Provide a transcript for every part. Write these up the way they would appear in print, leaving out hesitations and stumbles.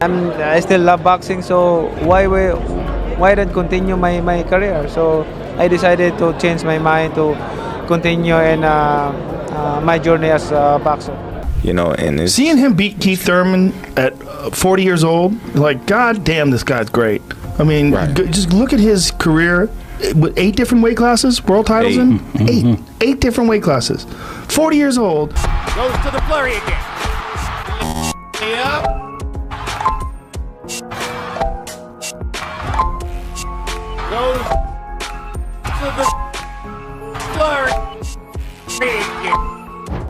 I still love boxing, so why not continue my career? So I decided to change my mind to continue in my journey as a boxer. And it's, Seeing him beat Keith Thurman at 40 years old, like, God damn, this guy's great. I mean, Right. just look at his career with 8 different weight classes, world titles in 8 different weight classes. 40 years old. Goes to the flurry again. Yep. Goes to the flurry again.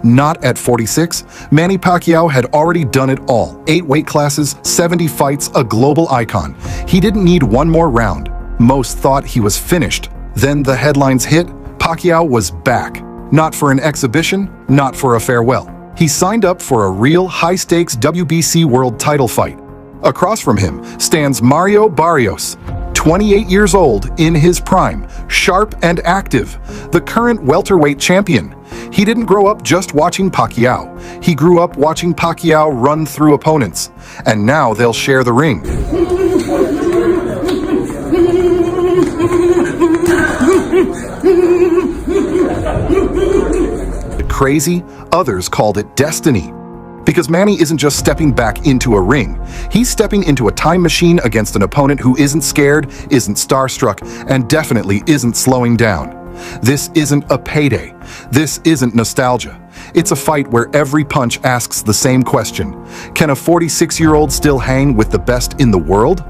Not at 46, Manny Pacquiao had already done it all. 8 weight classes, 70 fights, a global icon. He didn't need one more round. Most thought he was finished. Then the headlines hit. Pacquiao was back. Not for an exhibition, not for a farewell. He signed up for a real high-stakes WBC world title fight. Across from him stands Mario Barrios, 28 years old, in his prime, sharp and active, the current welterweight champion. He didn't grow up just watching Pacquiao. He grew up watching Pacquiao run through opponents. And now they'll share the ring. Crazy, others called it destiny. Because Manny isn't just stepping back into a ring. He's stepping into a time machine against an opponent who isn't scared, isn't starstruck, and definitely isn't slowing down. This isn't a payday. This isn't nostalgia. It's a fight where every punch asks the same question. Can a 46-year-old still hang with the best in the world?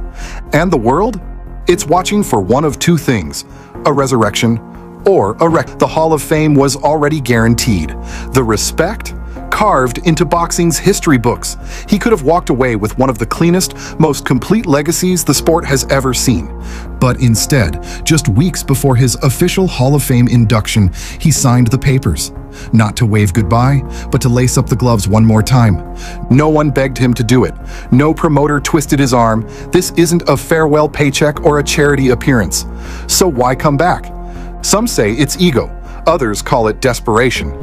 And the world? It's watching for one of two things: a resurrection or a wreck. The Hall of Fame was already guaranteed. The respect? Carved into boxing's history books. He could have walked away with one of the cleanest, most complete legacies the sport has ever seen. But instead, just weeks before his official Hall of Fame induction, he signed the papers. Not to wave goodbye, but to lace up the gloves one more time. No one begged him to do it. No promoter twisted his arm. This isn't a farewell paycheck or a charity appearance. So why come back? Some say it's ego. Others call it desperation.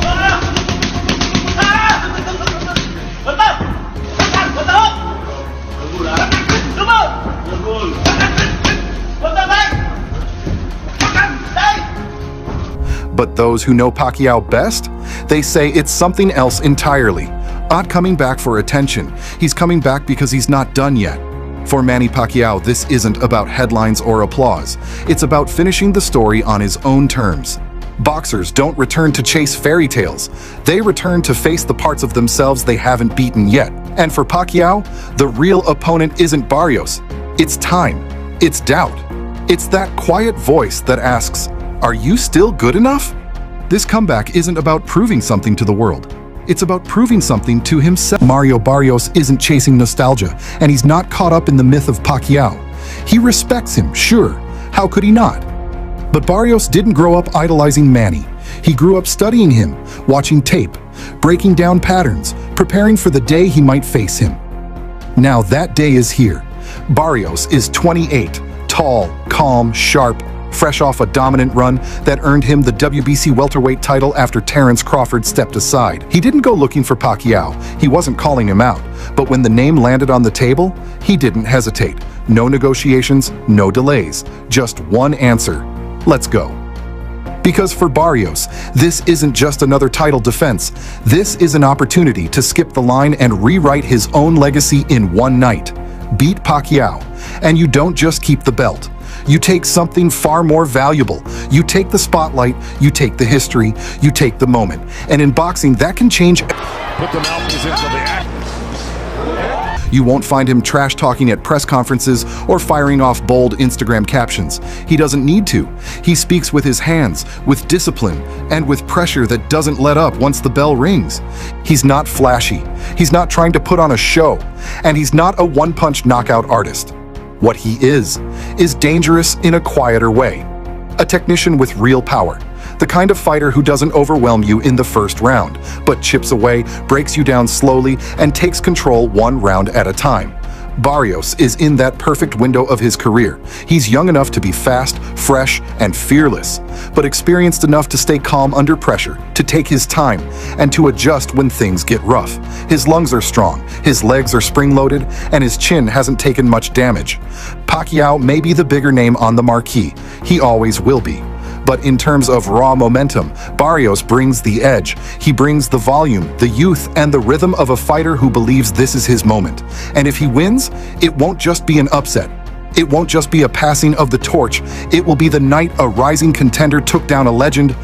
But those who know Pacquiao best, they say it's something else entirely. Not coming back for attention. He's coming back because he's not done yet. For Manny Pacquiao, this isn't about headlines or applause. It's about finishing the story on his own terms. Boxers don't return to chase fairy tales. They return to face the parts of themselves they haven't beaten yet. And for Pacquiao, the real opponent isn't Barrios. It's time. It's doubt. It's that quiet voice that asks, "Are you still good enough?" This comeback isn't about proving something to the world. It's about proving something to himself. Mario Barrios isn't chasing nostalgia, and he's not caught up in the myth of Pacquiao. He respects him, sure. How could he not? But Barrios didn't grow up idolizing Manny. He grew up studying him, watching tape, breaking down patterns, preparing for the day he might face him. Now that day is here. Barrios is 28, tall, calm, sharp, fresh off a dominant run that earned him the WBC welterweight title after Terrence Crawford stepped aside. He didn't go looking for Pacquiao. He wasn't calling him out. But when the name landed on the table, he didn't hesitate. No negotiations, no delays. Just one answer: let's go. Because for Barrios, this isn't just another title defense. This is an opportunity to skip the line and rewrite his own legacy in one night. Beat Pacquiao, and you don't just keep the belt. You take something far more valuable. You take the spotlight, you take the history, you take the moment. And in boxing, that can change. Put the mouthpiece into the act. You won't find him trash-talking at press conferences or firing off bold Instagram captions. He doesn't need to. He speaks with his hands, with discipline, and with pressure that doesn't let up once the bell rings. He's not flashy. He's not trying to put on a show. And he's not a one-punch knockout artist. What he is dangerous in a quieter way. A technician with real power. The kind of fighter who doesn't overwhelm you in the first round, but chips away, breaks you down slowly, and takes control one round at a time. Barrios is in that perfect window of his career. He's young enough to be fast, fresh, and fearless, but experienced enough to stay calm under pressure, to take his time, and to adjust when things get rough. His lungs are strong, his legs are spring-loaded, and his chin hasn't taken much damage. Pacquiao may be the bigger name on the marquee. He always will be. But in terms of raw momentum, Barrios brings the edge. He brings the volume, the youth, and the rhythm of a fighter who believes this is his moment. And if he wins, it won't just be an upset. It won't just be a passing of the torch. It will be the night a rising contender took down a legend